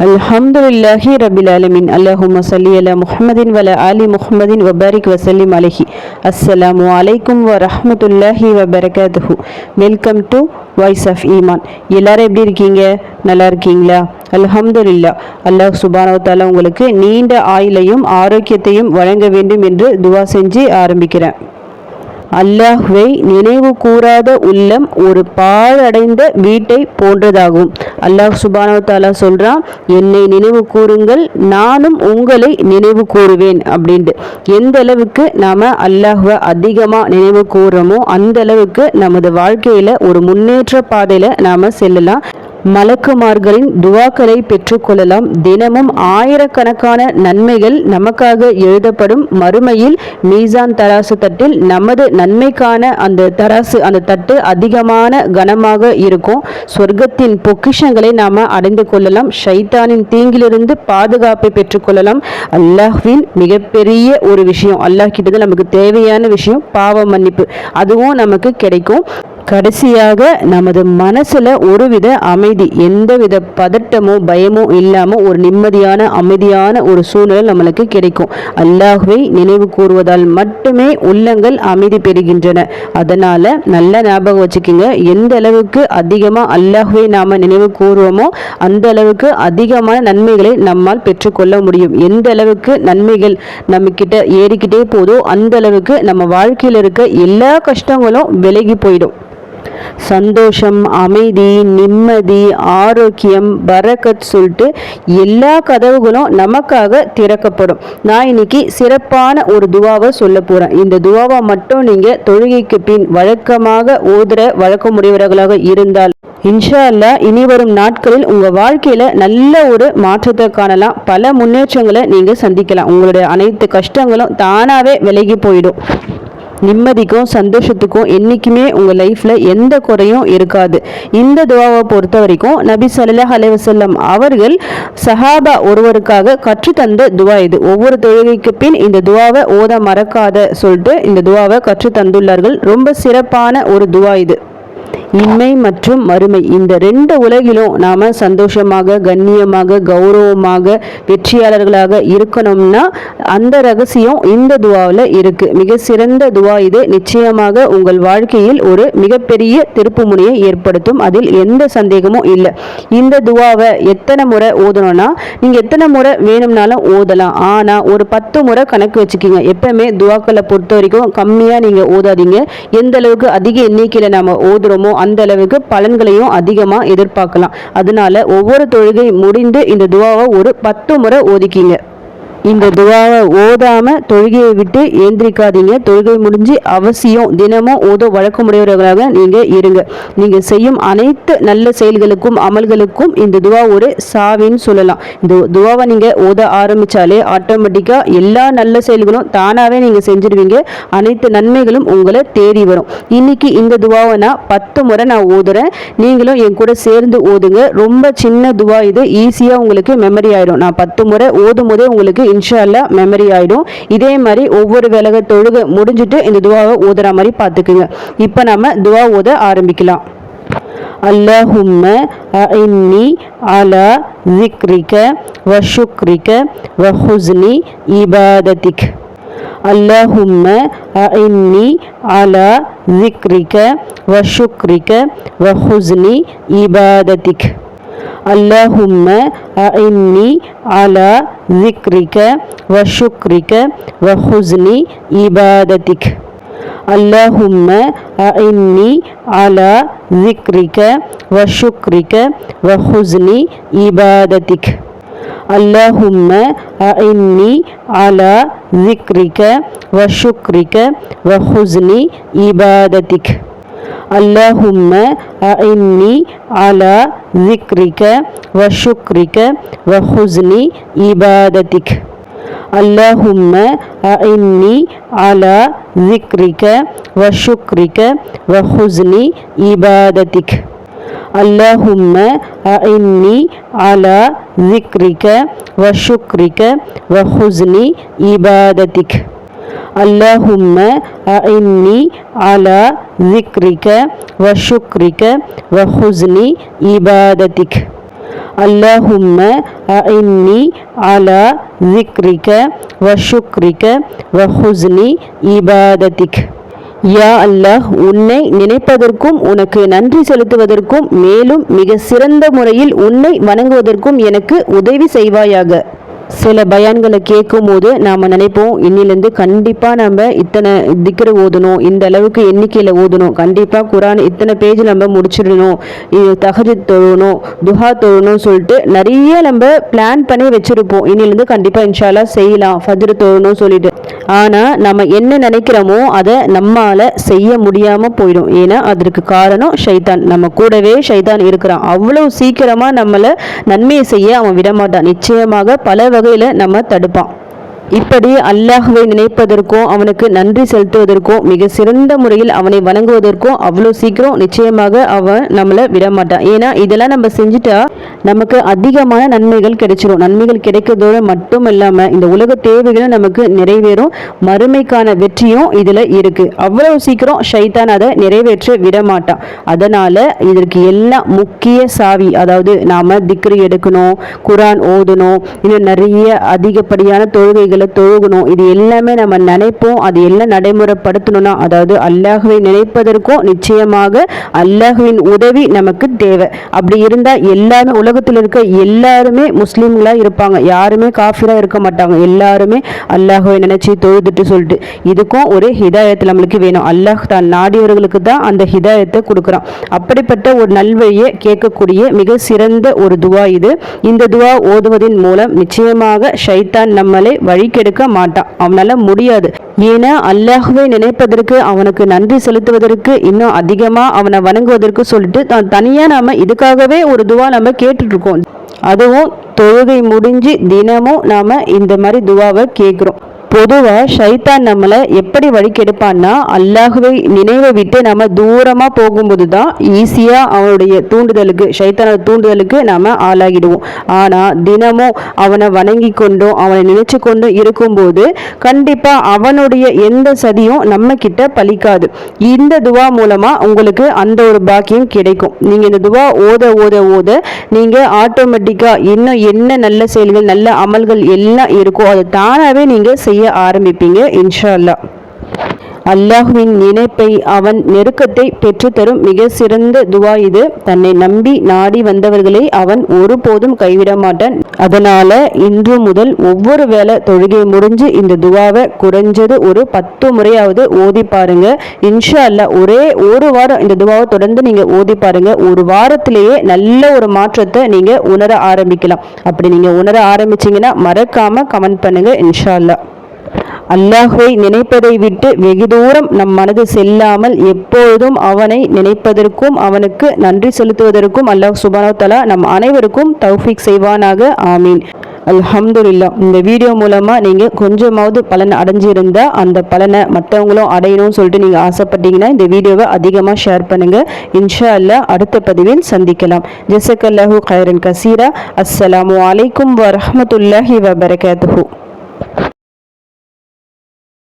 அல்ஹம்துலில்லாஹி ரபில் ஆலமீன். அல்லாஹும்ம ஸல்லி அலா முஹம்மதின் வ அலா ஆலி முஹம்மதின் வ பாரிக் வ ஸல்லிம் அலைஹி. அஸ்ஸலாமு அலைக்கும் வ ரஹ்மத்துல்லாஹி வ பரகாத்துஹு. வெல்கம் டு வாய்ஸ் ஆஃப் ஈமான். எல்லாரும் எப்படி இருக்கீங்க? நல்லா இருக்கீங்களா? அல்ஹம்துலில்லாஹ். அல்லாஹ் சுப்ஹானஹு வ தஆலா உங்களுக்கு நீண்ட ஆயுளையும் ஆரோக்கியத்தையும் வழங்க வேண்டும் என்று துவா செஞ்சு ஆரம்பிக்கிறேன். அல்லாஹ்வை நினைவு கூறாத உள்ளம் ஒரு பாழடைந்த வீட்டை போன்றதாகும். அல்லாஹ் சுப்ஹானஹு வ தஆலா சொல்றான், என்னை நினைவு கூறுங்கள், நானும் உங்களை நினைவு கூறுவேன் அப்படின்ட்டு. எந்த அளவுக்கு நாம அல்லாஹ்வை அதிகமாக நினைவு கூறுறோமோ அந்த அளவுக்கு நமது வாழ்க்கையில ஒரு முன்னேற்ற பாதையில நாம செல்லலாம். மலக்குமார்களின் துவாக்களை பெற்றுக்கொள்ளலாம். தினமும் ஆயிரக்கணக்கான நன்மைகள் நமக்காக எழுதப்படும். மறுமையில் மீசான் தராசு தட்டில் நமது நன்மைக்கான அந்த தட்டு அதிகமான கனமாக இருக்கும். சொர்க்கத்தின் பொக்கிஷங்களை நாம அடைந்து கொள்ளலாம். ஷைத்தானின் தீங்கிலிருந்து பாதுகாப்பை பெற்றுக்கொள்ளலாம். அல்லாஹ்வின் மிகப்பெரிய ஒரு விஷயம், அல்லாஹ் கிட்ட நமக்கு தேவையான விஷயம் பாவ மன்னிப்பு, அதுவும் நமக்கு கிடைக்கும். கடைசியாக நமது மனசுல ஒருவித அமைதி, எந்தவித பதட்டமோ பயமோ இல்லாம ஒரு நிம்மதியான அமைதியான ஒரு சூழ்நிலை நம்மளுக்கு கிடைக்கும். அல்லாஹ்வை நினைவு கூறுவதால் மட்டுமே உள்ளங்கள் அமைதி பெறுகின்றன. அதனால நல்ல ஞாபகம் வச்சுக்கோங்க, எந்த அளவுக்கு அதிகமா அல்லாஹ்வை நாம நினைவு கூறுவோமோ அந்த அளவுக்கு அதிகமான நன்மைகளை நம்மால் பெற்றுக்கொள்ள முடியும். எந்த அளவுக்கு நன்மைகள் நம்ம கிட்ட ஏறிக்கிட்டே போதோ அந்த அளவுக்கு நம்ம வாழ்க்கையில் இருக்க எல்லா கஷ்டங்களும் விலகி போயிடும். சந்தோஷம், அமைதி, நிம்மதி, ஆரோக்கியம், பரக்கத் சொல்லிட்டு எல்லா கதவுகளும் நமக்காக திறக்கப்படும். நான் இன்னைக்கு சிறப்பான ஒரு துவாவை சொல்ல போறேன். இந்த துவாவை மட்டும் நீங்க தொழுகைக்கு பின் வழக்கமாக ஓதுற வழக்கமுடையவர்களாக இருந்தால் இன்ஷா அல்லாஹ் இனி வரும் நாட்களில் உங்க வாழ்க்கையில நல்ல ஒரு மாற்றத்தை காணலாம். பல முன்னேற்றங்களை நீங்க சந்திக்கலாம். உங்களுடைய அனைத்து கஷ்டங்களும் தானாவே விலகி போயிடும். நிம்மதிக்கும் சந்தோஷத்துக்கும் என்றைக்குமே உங்கள் லைஃப்பில் எந்த குறையும் இருக்காது. இந்த துவாவை பொறுத்த வரைக்கும் நபி ஸல்லல்லாஹு அலைஹி வஸல்லம் அவர்கள் சஹாபா ஒருவருக்காக கற்றுத்தந்த துவா இது. ஒவ்வொரு தொழுகைக்கு பின் இந்த துவாவை ஓத மறக்காத சொல்லிட்டு இந்த துவாவை கற்று தந்துள்ளார்கள். ரொம்ப சிறப்பான ஒரு துவா இது. இன்மை மற்றும் மறுமை இந்த ரெண்டு உலகிலும் நாம சந்தோஷமாக, கண்ணியமாக, கௌரவமாக, வெற்றியாளர்களாக இருக்கணும்னா அந்த ரகசியம் இந்த துவாவில் இருக்கு. மிக சிறந்த துவா இது. நிச்சயமாக உங்கள் வாழ்க்கையில் ஒரு மிகப்பெரிய திருப்பு முனையை ஏற்படுத்தும். அதில் எந்த சந்தேகமும் இல்லை. இந்த துவாவை எத்தனை முறை ஓதணும்னா நீங்க எத்தனை முறை வேணும்னாலும் ஓதலாம். ஆனா ஒரு 10 முறை கணக்கு வச்சுக்கிங்க. எப்பவுமே துவாக்களை பொறுத்த வரைக்கும் கம்மியா நீங்க ஓதாதீங்க. எந்த அளவுக்கு அதிக எண்ணிக்கையில நாம ஓதுறோமோ அந்த அளவுக்கு பலன்களையும் அதிகமா எதிர்பார்க்கலாம். அதனால ஒவ்வொரு தொழுகை முடிந்து இந்த துவாவை ஒரு 10 முறை ஓதிக்கிங்க. இந்த துவாவை ஓதாம தொழுகையை விட்டு ஏந்திரிக்காதீங்க. தொழுகை முடிஞ்சு அவசியம் தினமும் ஓத வழக்கமுடையவர்களாக நீங்க இருங்க. நீங்க செய்யும் அனைத்து நல்ல செயல்களுக்கும் அமல்களுக்கும் இந்த துவா ஒரு சாவின்னு சொல்லலாம். இந்த துவாவை நீங்க ஓத ஆரம்பிச்சாலே ஆட்டோமேட்டிக்கா எல்லா நல்ல செயல்களும் தானாவே நீங்க செஞ்சிருவீங்க. அனைத்து நன்மைகளும் உங்களை தேடி வரும். இன்னைக்கு இந்த துவாவை நான் 10 முறை நான் ஓதுறேன். நீங்களும் என் கூட சேர்ந்து ஓதுங்க. ரொம்ப சின்ன துவா இது, ஈஸியா உங்களுக்கு மெமரி ஆயிடும். நான் 10 முறை ஓதும் போதே உங்களுக்கு இன்ஷா அல்லாஹ் மெமரி ஆயிடும். இதே மாதிரி ஒவ்வொரு வேளை தொழுகை முடிஞ்சிட்டு இந்த துவாவை ஓதுற மாதிரி பார்த்துக்குங்க. இப்போ நம்ம துவா ஓத ஆரம்பிக்கலாம். அல்லாஹும்ம அஇன்னி அலா ஸிக்ரிக வ ஷுக்ரிக வ ஹுஸ்னி இபாதத்திக். அல்லாஹும்ம அஇன்னி அலா ஸிக்ரிக வ ஷுக்ரிக வ ஹுஸ்னி இபாதத்திக். اللهم أعني على ذكرك وشكرك وحسن عبادتك. اللهم أعني على ذكرك وشكرك وحسن عبادتك. اللهم أعني على ذكرك وشكرك وحسن عبادتك. اللهم أعني على ذكرك وشكرك وحسن عبادتك. اللهم أعني على ذكرك وشكرك وحسن عبادتك. اللهم أعني على ذكرك وشكرك وحسن عبادتك. اللهم أعني على ذكرك وشكرك وحسن عبادتك. அல்லாஹும்ம அஇன்னி அலா ذிக்ரிக வ ஷுக்ரிக வ ஹுஸ்னி இபாதத்திக். யா அல்லாஹ், உன்னை நினைப்பதற்கும் உனக்கு நன்றி செலுத்துவதற்கும் மேலும் மிக சிறந்த முறையில் உன்னை வணங்குவதற்கும் எனக்கு உதவி செய்வாயாக. சில பயான்களை கேட்கும் போது நாம் நினைப்போம், இன்னிலேருந்து கண்டிப்பாக நம்ம இத்தனை திக்ரு ஓதணும், இந்த அளவுக்கு எண்ணிக்கையில் ஓதணும், கண்டிப்பாக குரான் இத்தனை பேஜ் நம்ம முடிச்சிடணும், இது தஹஜுத் தொழணும், துஹா தொழணும் சொல்லிட்டு நிறைய நம்ம பிளான் பண்ணி வச்சுருப்போம். இன்னிலேருந்து கண்டிப்பாக இன்ஷா அல்லாஹ் செய்யலாம், ஃபஜ்ர் தொழணும் சொல்லிட்டு. ஆனால் நம்ம என்ன நினைக்கிறோமோ அதை நம்மால் செய்ய முடியாமல் போயிடும். ஏன்னா அதற்கு காரணம் ஷைத்தான். நம்ம கூடவே ஷைத்தான் இருக்கிறான். அவ்வளோ சீக்கிரமாக நம்மளை நன்மையை செய்ய அவன் விடமாட்டான். நிச்சயமாக பல வகையில் நம்ம தடுப்பான். இப்படி அல்லாஹ்வை நினைப்பதற்கும் அவனுக்கு நன்றி செலுத்துவதற்கும் மிக சிறந்த முறையில் அவனை வணங்குவதற்கும் அவ்வளோ சீக்கிரம் நிச்சயமாக அவன் நம்மளை விடமாட்டான். ஏன்னா இதெல்லாம் நம்ம செஞ்சுட்டா நமக்கு அதிகமான நன்மைகள் கிடைச்சிடும். நன்மைகள் கிடைக்கிறதோடு மட்டும் இல்லாமல் இந்த உலக தேவைகளும் நமக்கு நிறைவேறும். மறுமைக்கான வெற்றியும் இதில் இருக்குது. அவ்வளோ சீக்கிரம் ஷைத்தான் அதை நிறைவேற்ற விடமாட்டான். அதனால் இதற்கு எல்லாம் முக்கிய சாவி, அதாவது நாம் திக்ரு எடுக்கணும், குரான் ஓதணும், இன்னும் நிறைய அதிகப்படியான தொழுகைகள் தொழுகணும். இது எல்லாமே நம்ம நினைப்போம். அது எல்லாம் நடைமுறைப்படுத்தணும்னா, அதாவது அல்லாஹ்வை நினைப்பதற்கும் நிச்சயமாக அல்லாஹ்வின் உதவி நமக்கு தேவை. அப்படி இருந்தால் எல்லாமே உலகத்தில் இருக்க எல்லாருமே முஸ்லீம்களாக இருப்பாங்க. யாருமே காஃபிராக இருக்க மாட்டாங்க. எல்லாருமே அல்லாஹ்வை நினைச்சு தொழுதுட்டு சொல்லிட்டு. இதுக்கும் ஒரு ஹிதாயத் நம்மளுக்கு வேணும். அல்லாஹ் தான் நாடியவர்களுக்கு தான் அந்த ஹிதாயத்தை கொடுக்குறான். அப்படிப்பட்ட ஒரு நல்வழியை கேட்கக்கூடிய மிக சிறந்த ஒரு துவா இது. இந்த துவா ஓதுவதின் மூலம் நிச்சயமாக ஷைத்தான் நம்மளை வழிகெடுக்க மாட்டான். அவனால முடியாது. ஏன்னா அல்லாஹ்வை நினைப்பதற்கு, அவனுக்கு நன்றி செலுத்துவதற்கு, இன்னும் அதிகமா அவனை வணங்குவதற்கு சொல்லிட்டு தான் தனியா நாம இதுக்காகவே ஒரு துவா நம்ம கேட்டுட்டு இருக்கோம். அதுவும் தொழுகை முடிஞ்சு தினமும் நாம இந்த மாதிரி துவாவை கேட்குறோம். பொதுவாக ஷைத்தான் நம்மளை எப்படி வழிகெடுப்பான்னா, அல்லாஹ்வை நினைவை விட்டு நம்ம தூரமாக போகும்போது தான் ஈஸியாக அவனுடைய தூண்டுதலுக்கு, ஷைத்தானோட தூண்டுதலுக்கு நாம் ஆளாகிடுவோம். ஆனால் தினமும் அவனை வணங்கி கொண்டும் அவனை நினைச்சு கொண்டும் இருக்கும்போது கண்டிப்பாக அவனுடைய எந்த சதியும் நம்ம கிட்ட பலிக்காது. இந்த துவா மூலமாக உங்களுக்கு அந்த ஒரு பாக்கியம் கிடைக்கும். நீங்கள் இந்த துவா ஓத ஓத ஓத நீங்கள் ஆட்டோமேட்டிக்காக இன்னும் என்ன நல்ல செயல்கள், நல்ல அமல்கள் எல்லாம் இருக்கோ அதை தானாகவே நீங்கள் செய்ய ஆரம்பிப்பீங்க இன்ஷா அல்லாஹ். அல்லாஹ்வின் நினைப்பை, அவன் நெருக்கத்தை பெற்றுத்தரும் மிக சிறந்த துவா இது. தன்னை நம்பி நாடி வந்தவர்களை அவன் ஒருபோதும் கைவிட மாட்டான். அதனால இன்று முதல் ஒவ்வொரு வேளை தொழுகை முடிஞ்சு இந்த துவாவை குறைஞ்சது ஒரு 10 முறையாவது ஓதி பாருங்க. இன்ஷா அல்லாஹ் ஒரே ஒரு வாரம் இந்த துவாவை தொடர்ந்து நீங்க ஓதி பாருங்க. ஒரு வாரத்திலேயே நல்ல ஒரு மாற்றத்தை நீங்க உணர ஆரம்பிக்கலாம். அப்படி நீங்க உணர ஆரம்பிச்சீங்கன்னா மறக்காம கமெண்ட் பண்ணுங்க இன்ஷா அல்லாஹ். அல்லாஹ்வை நினைப்பதை விட்டு வெகு தூரம் நம் மனது செல்லாமல் எப்பொழுதும் அவனை நினைப்பதற்கும் அவனுக்கு நன்றி செலுத்துவதற்கும் அல்லாஹ் சுப்ஹானஹு வ தஆலா நம் அனைவருக்கும் தௌஃபீக் செய்வானாக. ஆமீன். அல்ஹம்துலில்லாஹ். இந்த வீடியோ மூலமாக நீங்கள் கொஞ்சமாவது பலன் அடைஞ்சிருந்தால் அந்த பலனை மற்றவங்களும் அடையணும்னு சொல்லிட்டு நீங்கள் ஆசைப்பட்டீங்கன்னா இந்த வீடியோவை அதிகமாக ஷேர் பண்ணுங்கள். இன்ஷா அல்லாஹ் அடுத்த பதிவில் சந்திக்கலாம். ஜஸக்கல்லாஹு கைரன் கசீரா. அஸ்ஸலாமு அலைக்கும் வரஹ்மத்துல்லாஹி வபரகாத்துஹு.